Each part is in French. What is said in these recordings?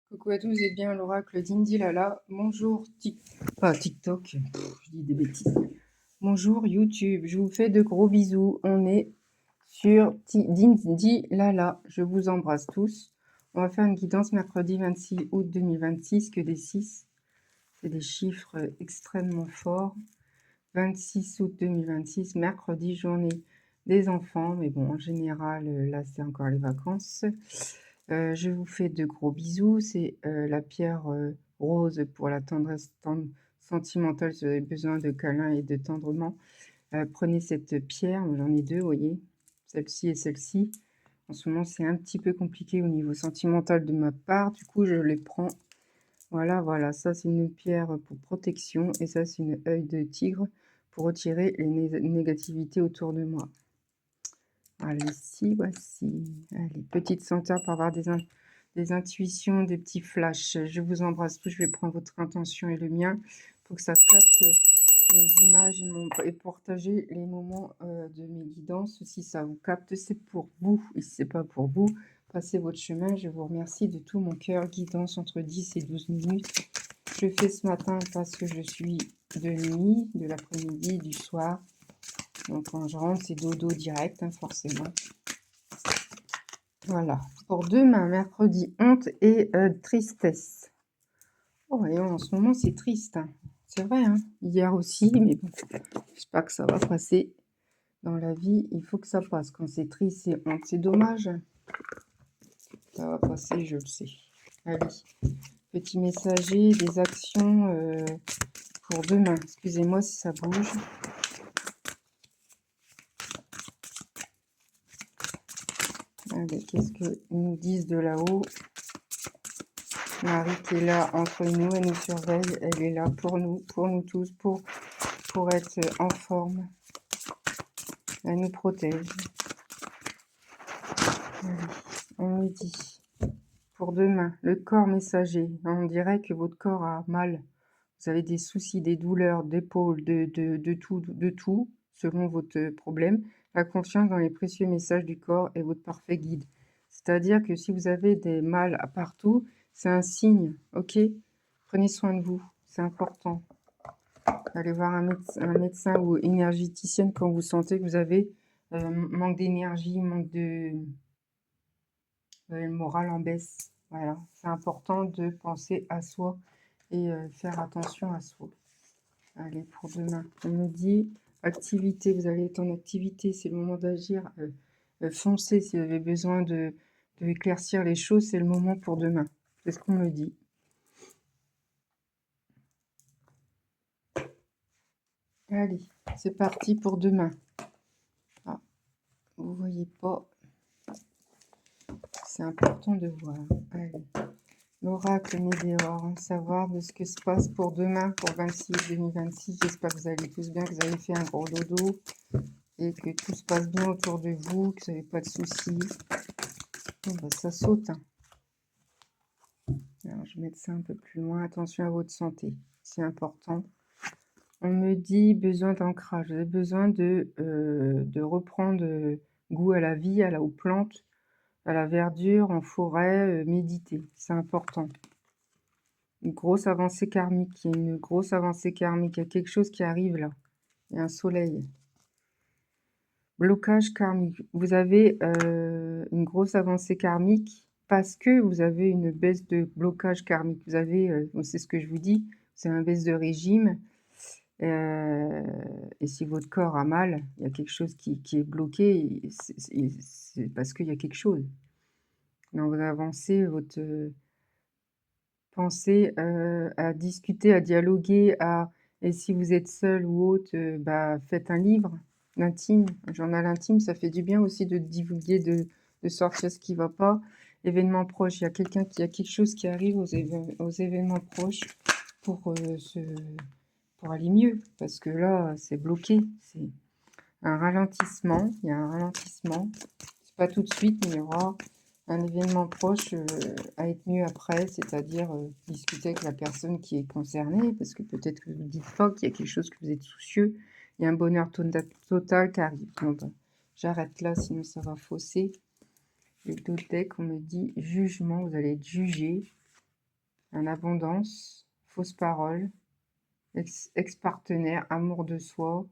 Coucou à tous, vous êtes bien à l'oracle d'Indy Lala. Bonjour, pas TikTok, je dis des bêtises. Bonjour YouTube, je vous fais de gros bisous. On est sur d'Indy Lala. Je vous embrasse tous. On va faire une guidance mercredi 26 août 2026, que des 6. C'est des chiffres extrêmement forts. 26 août 2026, mercredi, journée des enfants. Mais bon, en général, là, c'est encore les vacances. Je vous fais de gros bisous. C'est la pierre rose pour la tendresse sentimentale. Si vous avez besoin de câlins et de tendrement, prenez cette pierre. J'en ai deux, vous voyez, celle-ci et celle-ci. En ce moment, c'est un petit peu compliqué au niveau sentimental de ma part. Du coup, je les prends. Voilà, voilà. Ça, c'est une pierre pour protection. Et ça, c'est une œil de tigre pour retirer les négativités autour de moi. Allez, voici. Allez, petite senteur pour avoir des intuitions, des petits flashs. Je vous embrasse tous. Je vais prendre votre intention et le mien pour que ça capte les images et partager les moments de mes guidances. Si ça vous capte, c'est pour vous. Et si ce n'est pas pour vous, passez votre chemin. Je vous remercie de tout mon cœur. Guidance entre 10 et 12 minutes. Je fais ce matin parce que je suis de nuit, de l'après-midi, du soir. Donc quand je rentre, c'est dodo direct, hein, forcément. Voilà. Pour demain, mercredi, honte et tristesse. Oh, et en ce moment, c'est triste. Hein. C'est vrai, hein. Hier aussi, mais bon, j'espère que ça va passer. Dans la vie, il faut que ça passe. Quand c'est triste, c'est honte. C'est dommage. Ça va passer, je le sais. Allez. Petit messager, des actions pour demain. Excusez-moi si ça bouge. Allez, qu'est-ce qu'ils nous disent de là-haut? Marie qui est là entre nous, elle nous surveille, elle est là pour nous tous, pour être en forme. Elle nous protège. Allez, on me dit, pour demain, le corps messager. On dirait que votre corps a mal. Vous avez des soucis, des douleurs d'épaule, de tout, selon votre problème. La confiance dans les précieux messages du corps est votre parfait guide. C'est-à-dire que si vous avez des mal à partout, c'est un signe, ok? Prenez soin de vous, c'est important. Allez voir un médecin ou énergéticienne quand vous sentez que vous avez manque d'énergie, manque de le moral en baisse. Voilà, c'est important de penser à soi et faire attention à soi. Allez, pour demain, on me dit activité, vous allez être en activité, c'est le moment d'agir. Foncez si vous avez besoin de éclaircir les choses, c'est le moment pour demain. C'est ce qu'on me dit. Allez, c'est parti pour demain. Ah, vous voyez pas. C'est important de voir. Allez. L'oracle Médéor, savoir de ce que se passe pour demain, pour 2026. J'espère que vous allez tous bien, que vous avez fait un gros dodo et que tout se passe bien autour de vous, que vous n'avez pas de soucis. Bon, bah, ça saute. Hein. Alors, je vais mettre ça un peu plus loin. Attention à votre santé, c'est important. On me dit besoin d'ancrage. Vous avez besoin de reprendre goût à la vie, aux plantes, à la verdure, en forêt, méditer. C'est important. Une grosse avancée karmique. Il y a une grosse avancée karmique. Il y a quelque chose qui arrive là. Il y a un soleil. Blocage karmique. Vous avez une grosse avancée karmique parce que vous avez une baisse de blocage karmique. Vous avez, c'est ce que je vous dis, c'est un baisse de régime. Et si votre corps a mal, il y a quelque chose qui est bloqué, c'est parce qu'il y a quelque chose. Dans vos avancées, votre pensée à discuter, à dialoguer, et si vous êtes seul ou autre, bah, faites un livre, l'intime, un journal intime, ça fait du bien aussi de divulguer, de sortir ce qui ne va pas. Événements proches, il y a quelque chose qui arrive aux événements proches pour aller mieux, parce que là, c'est bloqué, c'est un ralentissement, il y a un ralentissement, c'est pas tout de suite, mais il y aura un événement proche à être mieux après, c'est-à-dire discuter avec la personne qui est concernée, parce que peut-être que vous ne dites pas qu'il y a quelque chose que vous êtes soucieux, il y a un bonheur total qui arrive. Donc, j'arrête là, sinon ça va fausser. Et d'autres decks, on me dit jugement, vous allez être jugé. en abondance, fausse parole, ex-partenaire, amour de soi.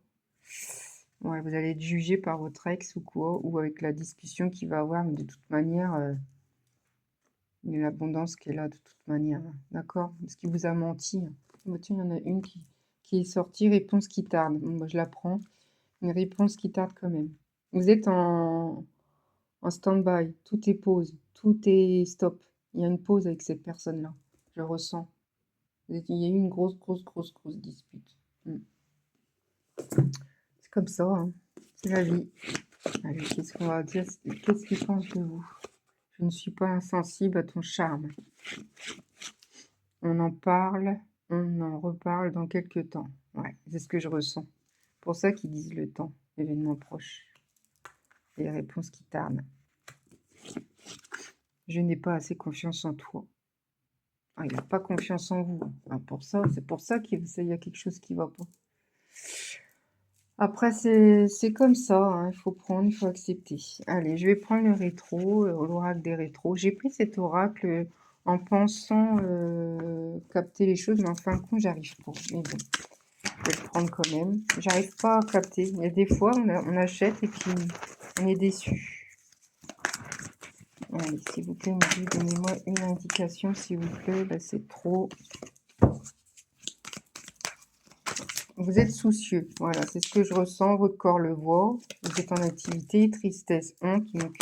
Ouais, vous allez être jugé par votre ex ou quoi, ou avec la discussion qu'il va avoir, mais de toute manière, il y a l'abondance qui est là de toute manière, d'accord? Parce qu'il vous a menti. Bah, tiens, il y en a une qui est sortie, réponse qui tarde. Bon, bah, je la prends. Une réponse qui tarde quand même. Vous êtes en stand-by, tout est pause, tout est stop. Il y a une pause avec cette personne-là, je le ressens. Il y a eu une grosse dispute. C'est comme ça, hein. C'est la vie. Allez, qu'est-ce qu'on va dire? Qu'est-ce qu'il pense de vous? Je ne suis pas insensible à ton charme. On en parle, on en reparle dans quelques temps. Ouais, c'est ce que je ressens. Pour ça qu'ils disent le temps, événement proche. Les réponses qui tardent. Je n'ai pas assez confiance en toi. Ah, il n'a pas confiance en vous. Ah, c'est pour ça qu'il y a quelque chose qui ne va pas. Après, c'est comme ça, hein, il faut prendre, il faut accepter. Allez, je vais prendre le rétro, l'oracle des rétros. J'ai pris cet oracle en pensant capter les choses, mais en fin de compte, j'arrive pas. Mais bon, je vais le prendre quand même. J'arrive pas à capter. Il y a des fois, on achète et puis on est déçu. Allez, s'il vous plaît, Marie, donnez-moi une indication, s'il vous plaît. Là, c'est trop. Vous êtes soucieux, voilà, c'est ce que je ressens, votre corps le voit. Vous êtes en activité, tristesse, honte, donc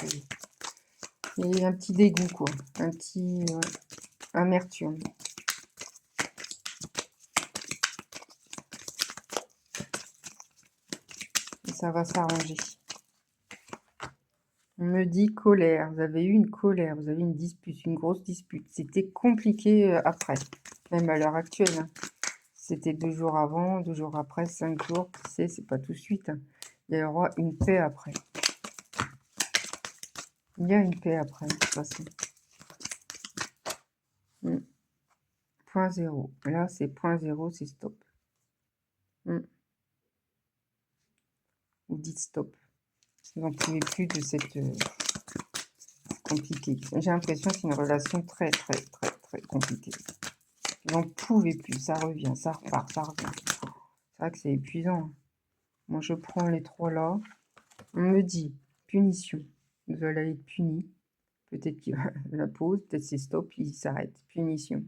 il y a un petit dégoût, quoi, un petit amertume. Et ça va s'arranger. On me dit colère, vous avez eu une colère, vous avez une dispute, une grosse dispute. C'était compliqué après, même à l'heure actuelle. Hein. C'était 2 jours avant, 2 jours après, 5 jours, qui sait, c'est pas tout de suite. Hein. Il y aura une paix après. Il y a une paix après, de toute façon. Point zéro. Là, c'est point zéro, c'est stop. Vous dites stop. Vous n'en pouvez plus de cette compliquée. J'ai l'impression que c'est une relation très compliquée. Vous n'en pouvez plus. Ça revient, ça repart, ça revient. C'est vrai que c'est épuisant. Moi, je prends les 3 là. On me dit punition. Vous allez être puni. Peut-être qu'il va la pause, peut-être c'est stop, il s'arrête. Punition.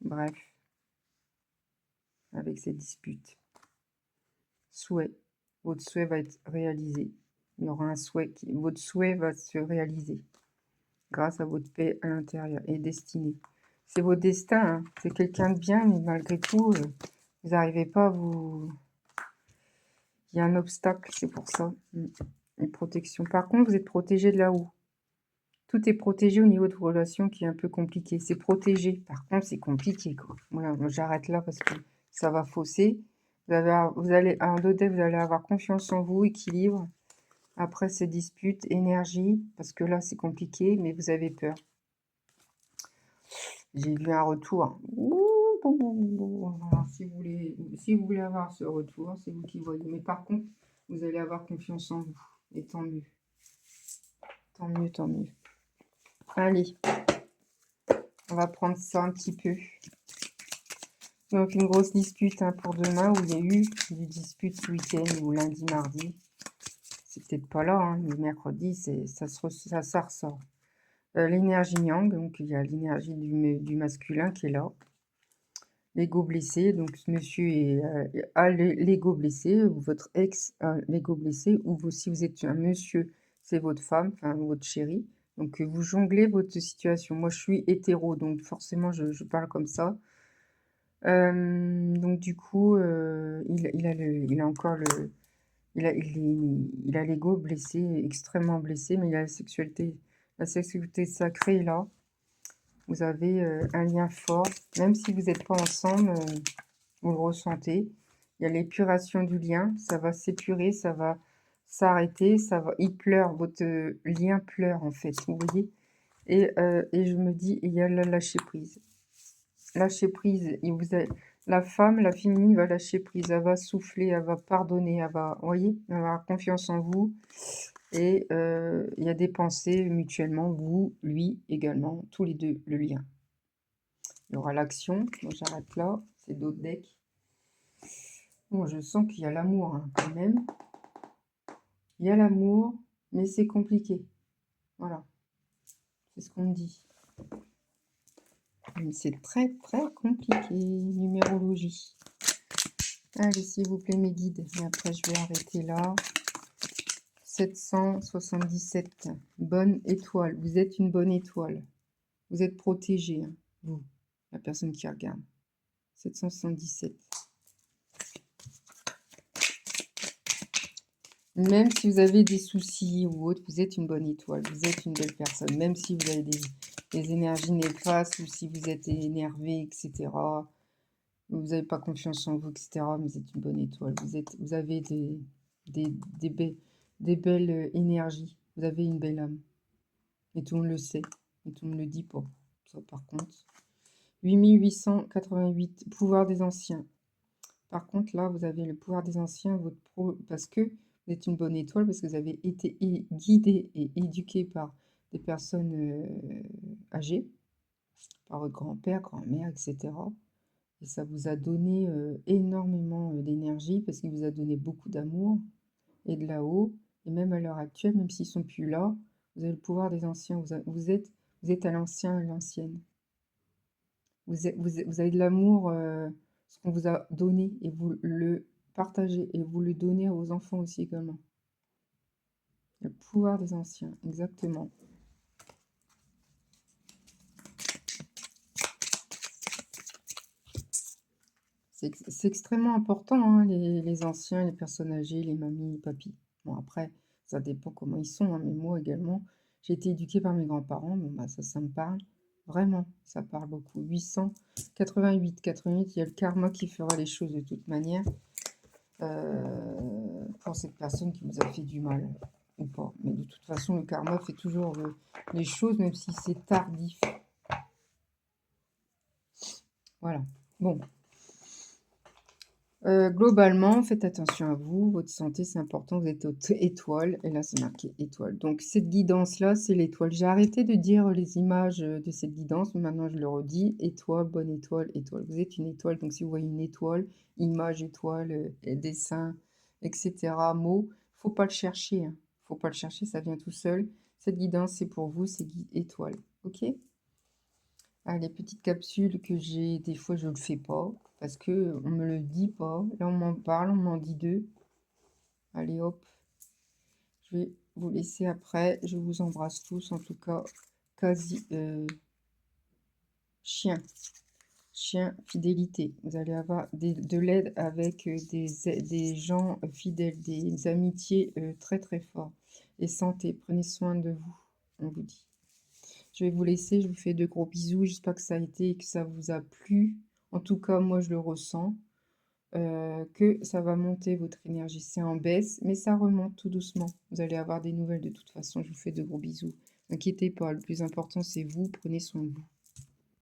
Bref. Avec ces disputes. Souhait. Votre souhait va être réalisé. Il y aura un souhait votre souhait va se réaliser grâce à votre paix à l'intérieur et destinée. C'est votre destin, hein. C'est quelqu'un de bien, mais malgré tout, vous n'arrivez pas à vous... Il y a un obstacle, c'est pour ça. Une protection. Par contre, vous êtes protégé de là-haut. Tout est protégé au niveau de vos relations qui est un peu compliqué. C'est protégé. Par contre, c'est compliqué, quoi. Voilà, j'arrête là parce que ça va fausser. Vous allez, à un degré, vous allez avoir confiance en vous, équilibre. Après ces disputes, énergie, parce que là, c'est compliqué, mais vous avez peur. J'ai vu un retour. Alors, si vous voulez avoir ce retour, c'est vous qui voyez. Mais par contre, vous allez avoir confiance en vous. Et tant mieux. Tant mieux, tant mieux. Allez. On va prendre ça un petit peu. Donc, une grosse dispute hein, pour demain, où il y a eu des disputes ce week-end, ou lundi, mardi. C'est peut-être pas là, hein, mais mercredi, ça ressort. L'énergie yang, donc il y a l'énergie du masculin qui est là. L'ego blessé, donc ce monsieur a l'ego blessé, ou votre ex a l'ego blessé, ou si vous êtes un monsieur, c'est votre femme, enfin votre chérie. Donc vous jonglez votre situation. Moi je suis hétéro, donc forcément je parle comme ça. Donc du coup, il a encore il a l'ego blessé, extrêmement blessé, mais il a la sexualité sacrée est là. Vous avez un lien fort, même si vous n'êtes pas ensemble, vous le ressentez. Il y a l'épuration du lien, ça va s'épurer, ça va s'arrêter, il pleure, votre lien pleure en fait, vous voyez. Et je me dis, il y a la lâcher prise. Lâcher prise, la femme, la féminine va lâcher prise, elle va souffler, elle va pardonner, elle va, vous voyez, elle va avoir confiance en vous. Et il y a des pensées mutuellement, vous, lui également, tous les deux, le lien. Il y aura l'action. Moi, j'arrête là. C'est d'autres decks. Bon, je sens qu'il y a l'amour hein, quand même. Il y a l'amour, mais c'est compliqué. Voilà. C'est ce qu'on me dit. C'est très, très compliqué. Numérologie. Allez, s'il vous plaît, mes guides. Et après, je vais arrêter là. 777. Bonne étoile. Vous êtes une bonne étoile. Vous êtes protégé, hein, vous, la personne qui regarde. 777. Même si vous avez des soucis ou autre, vous êtes une bonne étoile. Vous êtes une belle personne. Même si vous avez des énergies néfastes ou si vous êtes énervé, etc. Vous n'avez pas confiance en vous, etc. Mais vous êtes une bonne étoile. Vous avez des belles énergies. Vous avez une belle âme. Et tout le monde le sait. Et tout le monde le dit pas. Ça, par contre. 8888. Pouvoir des anciens. Par contre, là, vous avez le pouvoir des anciens, parce que vous êtes une bonne étoile, parce que vous avez été guidé et éduqué par des personnes âgées, par votre grand-père, grand-mère, etc. Et ça vous a donné énormément d'énergie, parce qu'il vous a donné beaucoup d'amour et de là-haut. Et même à l'heure actuelle, même s'ils ne sont plus là, vous avez le pouvoir des anciens. Vous êtes à l'ancien, à l'ancienne. Vous avez de l'amour, ce qu'on vous a donné, et vous le partagez, et vous le donnez à vos enfants aussi également. Le pouvoir des anciens, exactement. C'est extrêmement important, hein, les anciens, les personnes âgées, les mamies, les papis. Bon, après, ça dépend comment ils sont, hein, mais moi également, j'ai été éduquée par mes grands-parents, bon, bah, ça me parle. Vraiment, ça parle beaucoup. 888, 88, il y a le karma qui fera les choses de toute manière. Pour cette personne qui vous a fait du mal ou pas. Mais de toute façon, le karma fait toujours les choses, même si c'est tardif. Voilà. Bon. Globalement, faites attention à vous. Votre santé, c'est important. Vous êtes étoile. Et là, c'est marqué étoile. Donc, cette guidance-là, c'est l'étoile. J'ai arrêté de dire les images de cette guidance. Mais maintenant, je le redis. Étoile, bonne étoile, étoile. Vous êtes une étoile. Donc, si vous voyez une étoile, image, étoile, dessin, etc., mots, faut pas le chercher. Hein. Faut pas le chercher. Ça vient tout seul. Cette guidance, c'est pour vous. C'est étoile. OK? Ah, les petites capsules que j'ai, des fois je le fais pas, parce que on me le dit pas. Là on m'en parle, on m'en dit deux. Allez hop, je vais vous laisser après. Je vous embrasse tous, en tout cas, quasi chien. Chien, fidélité. Vous allez avoir de l'aide avec des gens fidèles, des amitiés très très fortes. Et santé, prenez soin de vous, on vous dit. Je vais vous laisser, je vous fais de gros bisous. J'espère que ça a été et que ça vous a plu. En tout cas, moi, je le ressens. Que ça va monter votre énergie. C'est en baisse, mais ça remonte tout doucement. Vous allez avoir des nouvelles de toute façon. Je vous fais de gros bisous. N'inquiétez pas, le plus important, c'est vous. Prenez soin de vous.